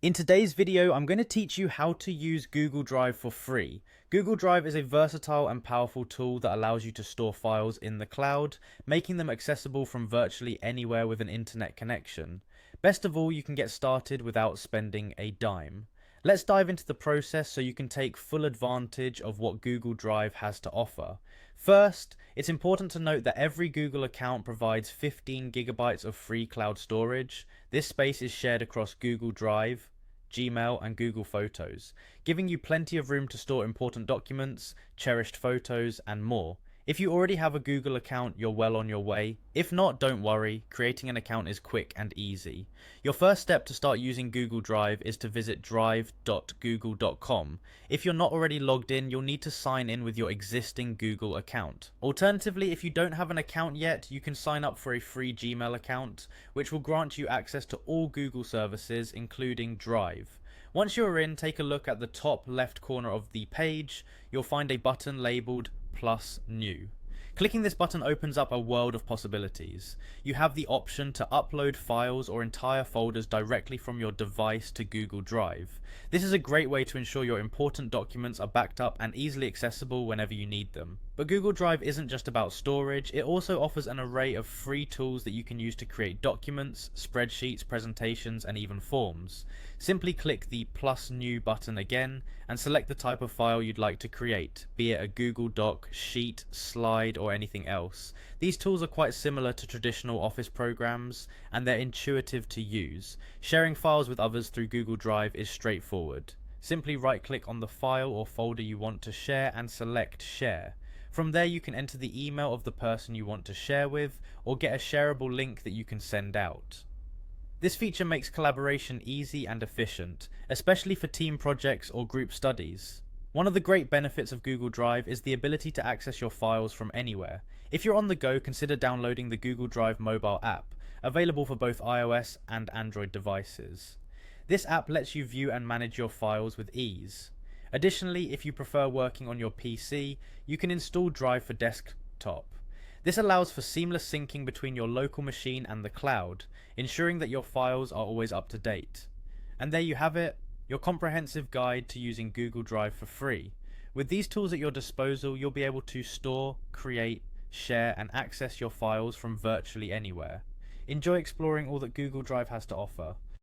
In today's video, I'm going to teach you how to use Google Drive for free. Google Drive is a versatile and powerful tool that allows you to store files in the cloud, making them accessible from virtually anywhere with an internet connection. Best of all, you can get started without spending a dime. Let's dive into the process so you can take full advantage of what Google Drive has to offer. First, it's important to note that every Google account provides 15 gigabytes of free cloud storage. This space is shared across Google Drive, Gmail, and Google Photos, giving you plenty of room to store important documents, cherished photos, and more. If you already have a Google account, you're well on your way. If not, don't worry, creating an account is quick and easy. Your first step to start using Google Drive is to visit drive.google.com. If you're not already logged in, you'll need to sign in with your existing Google account. Alternatively, if you don't have an account yet, you can sign up for a free Gmail account, which will grant you access to all Google services, including Drive. Once you're in, take a look at the top left corner of the page. You'll find a button labeled Plus New. Clicking this button opens up a world of possibilities. You have the option to upload files or entire folders directly from your device to Google Drive. This is a great way to ensure your important documents are backed up and easily accessible whenever you need them. But Google Drive isn't just about storage, it also offers an array of free tools that you can use to create documents, spreadsheets, presentations, and even forms. Simply click the Plus New button again and select the type of file you'd like to create, be it a Google Doc, sheet, slide, or anything else. These tools are quite similar to traditional Office programs, and they're intuitive to use. Sharing files with others through Google Drive is straightforward. Simply right-click on the file or folder you want to share and select Share. From there you can enter the email of the person you want to share with, or get a shareable link that you can send out. This feature makes collaboration easy and efficient, especially for team projects or group studies. One of the great benefits of Google Drive is the ability to access your files from anywhere. If you're on the go, consider downloading the Google Drive mobile app, available for both iOS and Android devices. This app lets you view and manage your files with ease. Additionally, if you prefer working on your PC, you can install Drive for Desktop. This allows for seamless syncing between your local machine and the cloud, ensuring that your files are always up to date. And there you have it, your comprehensive guide to using Google Drive for free. With these tools at your disposal, you'll be able to store, create, share, and access your files from virtually anywhere. Enjoy exploring all that Google Drive has to offer.